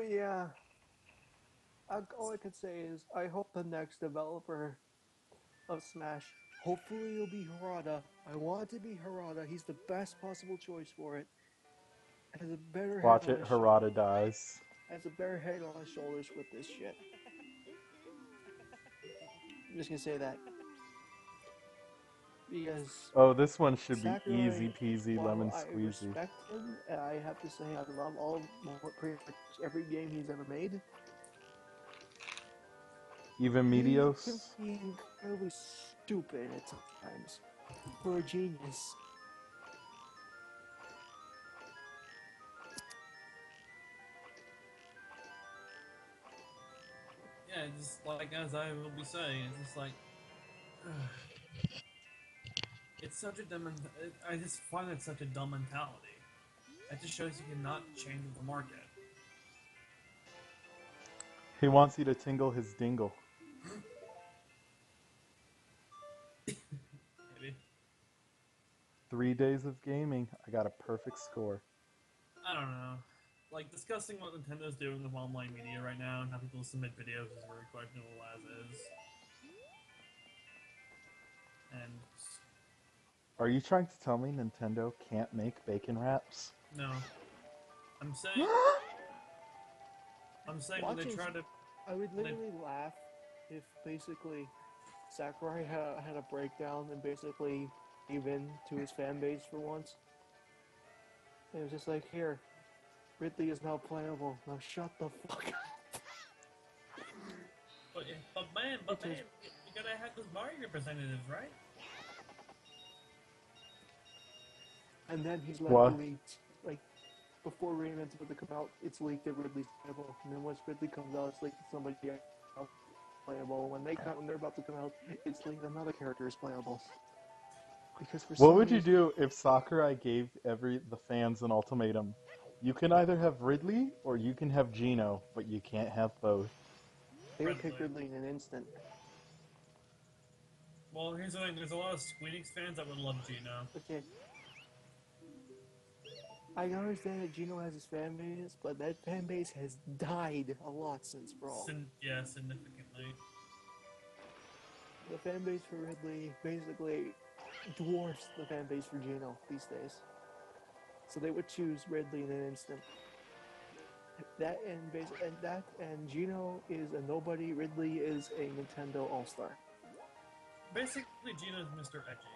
But yeah, all I could say is I hope the next developer of Smash, hopefully it'll be Harada. I want it to be Harada. He's the best possible choice for it. Has a better head Watch on it, his Harada dies. has a better head on his shoulders with this shit. I'm just gonna say that because Oh, this one should be easy Sakurai, peasy while lemon I squeezy. respect him, and I have to say I love pretty much every game he's ever made. Even He can Medios. be incredibly stupid at times for a genius. Yeah, just like as I will be saying, it's just like it's such a dumb. I just find it such a dumb mentality. It just shows you cannot change with the market. He wants you to tingle his dingle. Maybe 3 days of gaming, I got a perfect score. I don't know. Like discussing what Nintendo's doing with online media right now and how people submit videos is very questionable as is. And Are you trying to tell me Nintendo can't make bacon wraps? no, I'm saying when they Watching, try to I would when they literally laugh if basically Sakurai had a breakdown and basically gave in to his fan base for once. And it was just like, here, Ridley is now playable. Now shut the fuck up. but man, you gotta have those Mario representatives, right? And then he's What? leaked. Like, before Rayman's about to come out, it's leaked that Ridley's playable. And then once Ridley comes out, it's leaked that somebody else playable. When they're about to come out, it's leaked another character is playable. Because for What some would you reason, do if Sakurai gave the fans an ultimatum? You can either have Ridley or you can have Gino, but you can't have both. they would pick Friendly. Ridley in an instant. Well, here's the thing: there's a lot of Squeenix fans that would love Gino. Okay, I understand that Gino has his fan base, but that fan base has died a lot since Brawl. Yeah, significantly. The fan base for Ridley basically dwarfs the fan base for Gino these days. So they would choose Ridley in an instant. And Gino is a nobody. Ridley is a Nintendo All Star. Basically, Gino's Mr. Edgy.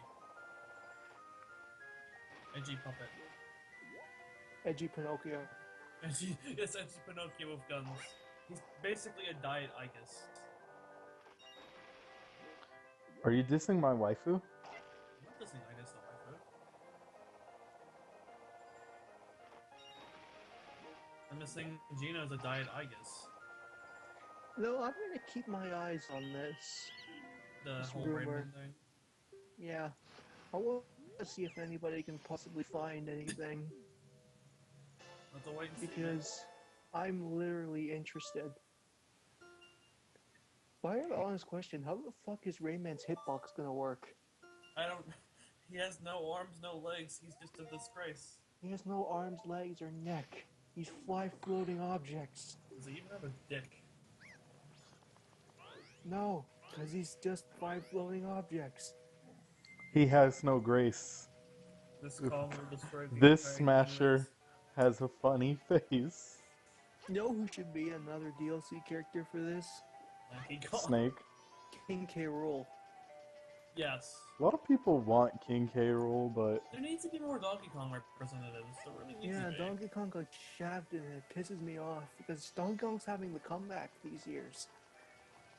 Edgy puppet. Edgy Pinocchio. Edgy, yes, edgy Pinocchio with guns. He's basically a diet Icus. Are you dissing my waifu? I'm not dissing Icus the waifu. I'm just saying Gino's a diet Icus. No, I'm gonna keep my eyes on The this whole rumor. Rayman thing. Yeah, I want to see if anybody can possibly find anything Let's wait and see, man. because I'm literally interested. But I have an honest question: how the fuck is Rayman's hitbox gonna work? I don't. He has no arms, no legs. He's just a disgrace. He has no arms, legs, or neck. He's fly floating objects. Does he even have a dick? No, because he's just five floating objects. He has no grace. This caller destroyed the This entire human Smasher race. has a funny face. You know who should be another DLC character for this? Donkey Kong. Snake. King K. Rool. Yes. A lot of people want King K. Rool, but There needs to be more Donkey Kong representatives. There really needs Yeah, to be. Donkey Kong got shaft and it pisses me off because Donkey Kong's having the comeback these years.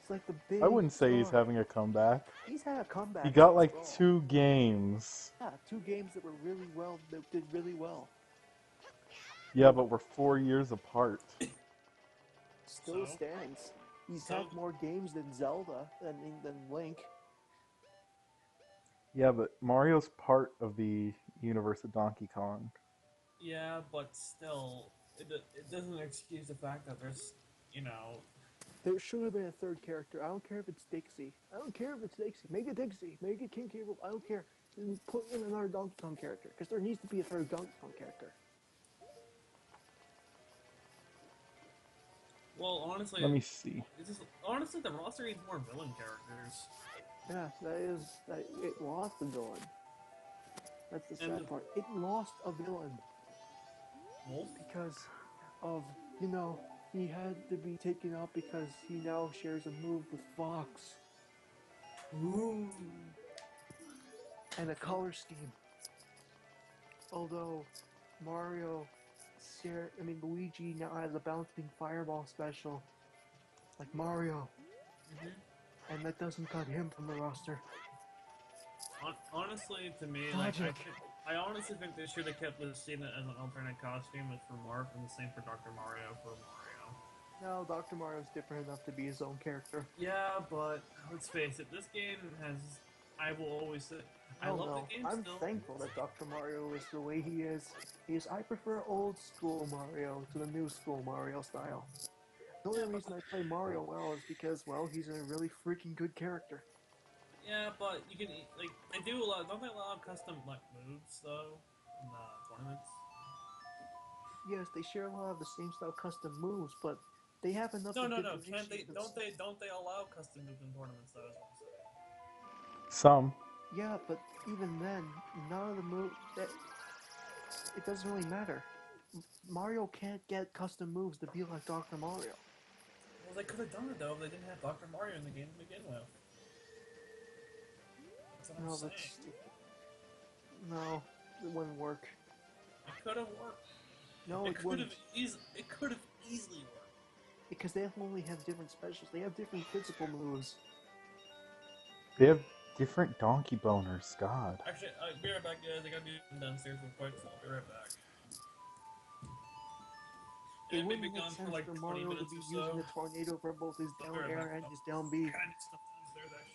It's like the big I wouldn't say he's star. having a comeback. He's had a comeback. He got since like Brawl. 2 games. Yeah, 2 games that were really well, that did really well. Yeah, but we're 4 years apart. Still So? stands. He's So- had more games than Zelda than Link. Yeah, but Mario's part of the universe of Donkey Kong. Yeah, but still, it doesn't excuse the fact that there's, you know, There should have been a third character. I don't care if it's Dixie. I don't care if it's Dixie. Make it Dixie. Make it King K. Rool. I don't care. Then put in another Donkey Kong character because there needs to be a third Donkey Kong character. Well, honestly, Let me see. it's just honestly the roster needs more villain characters. Yeah, that. It lost a villain. That's the And sad part. It lost a villain Wolf, because of he had to be taken out because he now shares a move with Fox ooh, and a color scheme. Although Mario, Luigi now has a bouncing fireball special like Mario, and that doesn't cut him from the roster. honestly, to me, Tragic. I honestly think they should have kept this scene as an alternate costume as for Marth, and the same for Dr. Mario for Mario. No, Dr. Mario's different enough to be his own character. Yeah, but let's face it, this game has. I will always say, I love the game I'm still. thankful that Dr. Mario is the way he is. I prefer old school Mario to the new school Mario style. The only reason I play Mario well is because, well, he's a really freaking good character. Yeah, but you can like they do a lot. Don't they allow custom like moves though in tournaments? Yes, they share a lot of the same style custom moves, but they have enough to No. Can't they? differentiate them. Don't they allow custom moves in tournaments though? Is what I'm saying. Some. Yeah, but even then, none of the moves that it doesn't really matter. Mario can't get custom moves to be like Dr. Mario. Well, they could have done it though if they didn't have Dr. Mario in the game to begin with. That's what I'm No, saying. that's stupid. No, it wouldn't work. It could have worked. No, It it could have wouldn't. It could have easily worked. Because they only have different specials. They have different physical moves. They have different donkey boners. God. Actually, I'll be right back, guys. I gotta be downstairs real quick, so I'll be right back. It And maybe wouldn't make gone for sense like for 20 Mario to minutes be or using so. the tornado for both his I'll down be right air back. and his down B. Kinda need stuff downstairs actually.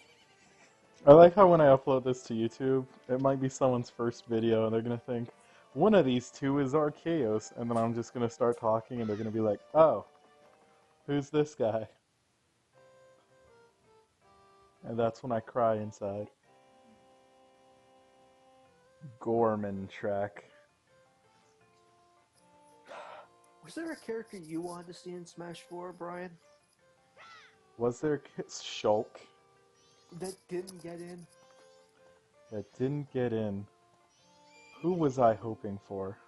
I like how when I upload this to YouTube, it might be someone's first video, and they're gonna think one of these two is Arceus, and then I'm just gonna start talking, and they're gonna be like, "Oh, who's this guy?" And that's when I cry inside. Gorman Track. Was there a character you wanted to see in Smash 4, Brian, Was there Shulk that didn't get in? that didn't get in? Who was I hoping for?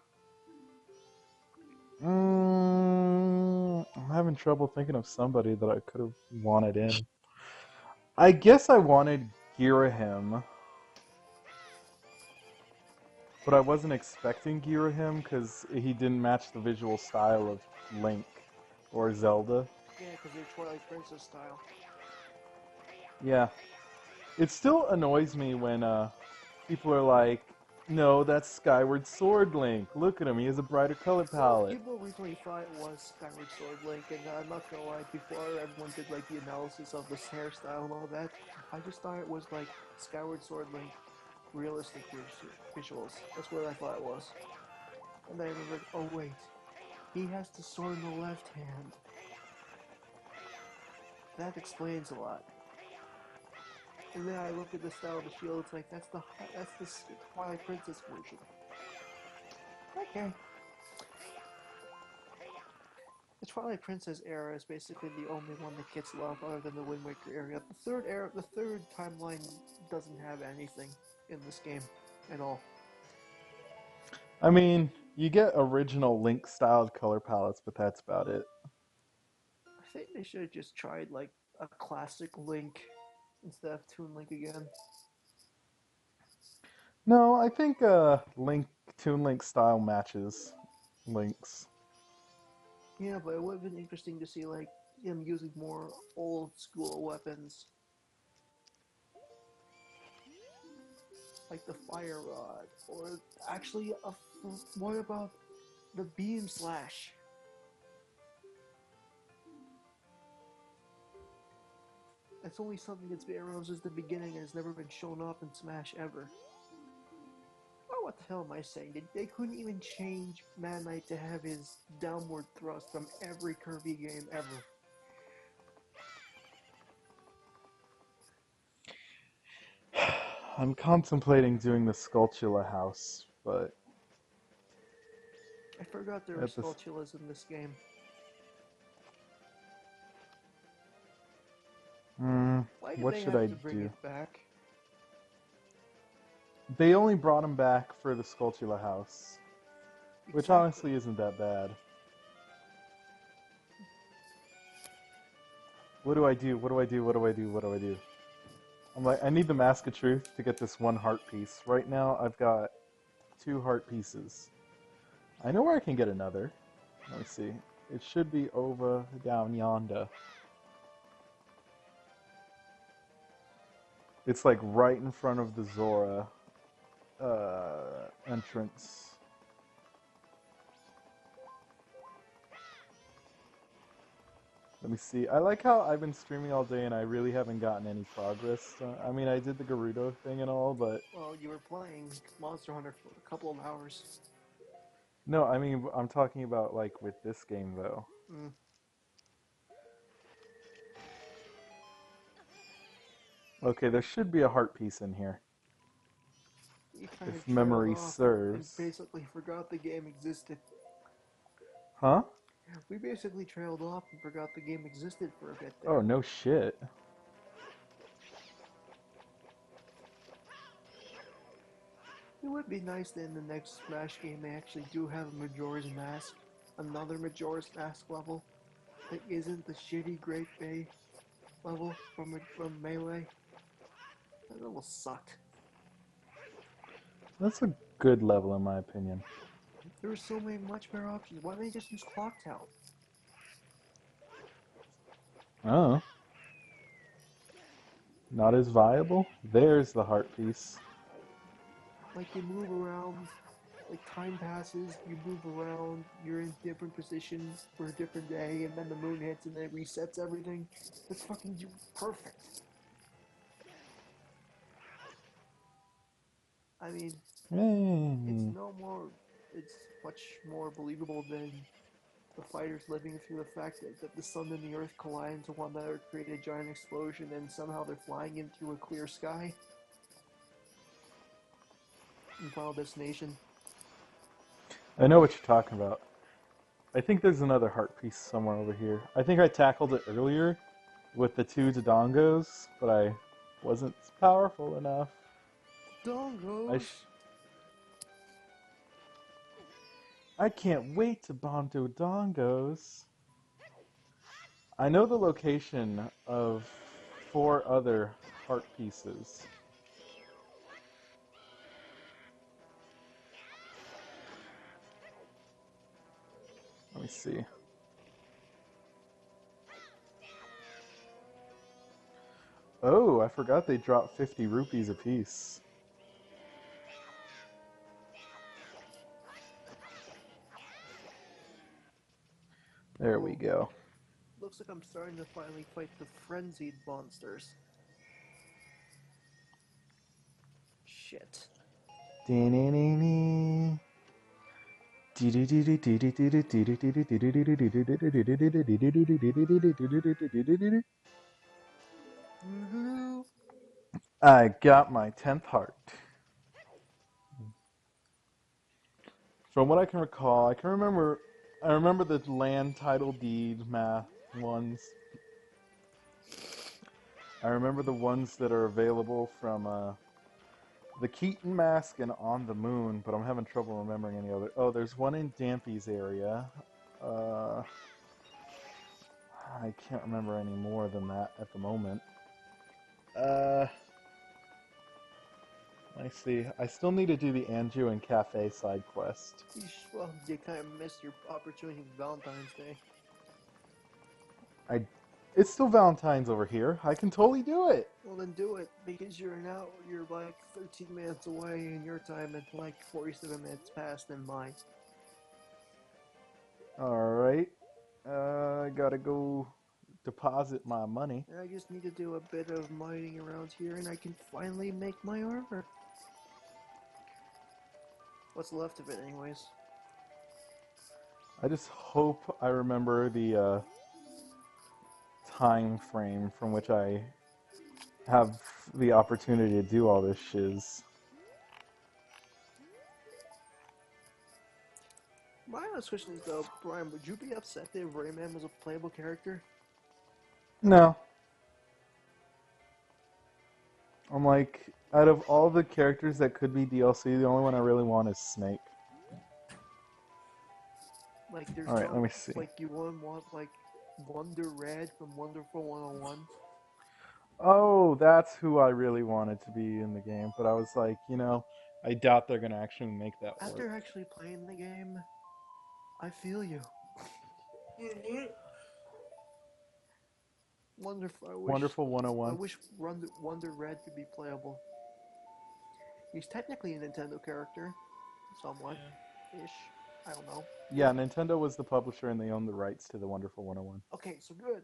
I'm having trouble thinking of somebody that I could have wanted in. I guess I wanted Girahim, but I wasn't expecting Girahim because he didn't match the visual style of Link or Zelda. Yeah, because they're Twilight Princess style. Yeah. It still annoys me when people are like, no, that's Skyward Sword Link. Look at him, he has a brighter color palette. People originally thought it was Skyward Sword Link, and I'm not gonna lie, before everyone did like the analysis of the hairstyle and all that, I just thought it was like Skyward Sword Link realistic visuals. That's what I thought it was. And then I remembered, oh wait, he has the sword in the left hand. That explains a lot. And then I look at the style of the shield, it's like, that's the Twilight Princess version. Okay. The Twilight Princess era is basically the only one that gets love other than the Wind Waker area. The third timeline doesn't have anything in this game at all. I mean, you get original Link styled color palettes, but that's about it. I think they should have just tried like a classic Link instead of Toon Link again. No, I think Toon Link style matches Link's. Yeah, but it would have been interesting to see like him using more old school weapons. Like the fire rod, or actually, what about the beam slash? That's only something that's been around since the beginning and has never been shown up in Smash ever. Oh, what the hell am I saying? They couldn't even change Mad Knight to have his downward thrust from every Kirby game ever. I'm contemplating doing the Skulltula house, but I forgot there were at this Skulltulas in this game. Why did What they should have I to bring do? it back? They only brought him back for the Skulltula house, which Exactly. honestly isn't that bad. What do I do? What do I do? What do I do? What do I do? I'm like, I need the Mask of Truth to get this one heart piece. Right now, I've got 2 heart pieces. I know where I can get another. Let me see. It should be over down yonder. It's like right in front of the Zora entrance. Let me see. I like how I've been streaming all day and I really haven't gotten any progress. I mean, I did the Gerudo thing and all, but... Well, you were playing Monster Hunter for a couple of hours. No, I mean, I'm talking about, like, with this game, though. Mm. Okay, there should be a heart piece in here. You kind of If trailed memory off and serves. basically forgot the game existed. Huh? We basically trailed off and forgot the game existed for a bit there. Oh, no shit. It would be nice that in the next Smash game they actually do have a Majora's Mask. Another Majora's Mask level that isn't the shitty Great Bay level from Melee. That level sucked. That's a good level, in my opinion. There were so many much better options. Why don't they just use Clock Town? Oh. Not as viable? There's the heart piece. Like, you move around, like, time passes, you move around, you're in different positions for a different day, and then the moon hits and it resets everything. That's fucking perfect. I mean, it's much more believable than the fighters living through the fact that the sun and the earth collide into one another, create a giant explosion, and somehow they're flying in through a clear sky in Final Destination. I know what you're talking about. I think there's another heart piece somewhere over here. I think I tackled it earlier with the 2 Dodongos, but I wasn't powerful enough. Dongos! I can't wait to bomb Dodongos. I know the location of 4 other heart pieces. Let me see. Oh, I forgot they dropped 50 rupees a piece. There we go. Looks like I'm starting to finally fight the frenzied monsters. Shit. I got my 10th heart. From what I can recall, I remember the land title deed math ones. I remember the ones that are available from the Keaton Mask and On the Moon, but I'm having trouble remembering any other. Oh, there's one in Dampy's area. I can't remember any more than that at the moment. I see. I still need to do the Anju and Cafe side quest. Well, you kind of missed your opportunity with Valentine's Day. It's still Valentine's over here. I can totally do it. Well, then do it, because you're like 13 minutes away, and your time is like 47 minutes past than mine. Alright. I gotta go deposit my money. And I just need to do a bit of mining around here, and I can finally make my armor. What's left of it, anyways? I just hope I remember the time frame from which I have the opportunity to do all this shiz. My honest question is, though, Brian, would you be upset if Rayman was a playable character? No. I'm like, out of all the characters that could be DLC, the only one I really want is Snake. Like, there's Alright, let no, me see. like, you wouldn't want, like, Wonder Red from Wonderful 101. Oh, that's who I really wanted to be in the game, but I was like, I doubt they're gonna actually make that work. After actually playing the game, I feel you. Wonderful. Wonderful I 101. wish Wonder Red could be playable. He's technically a Nintendo character, somewhat ish. I don't know. Yeah, Nintendo was the publisher and they owned the rights to the Wonderful 101. Okay, so good.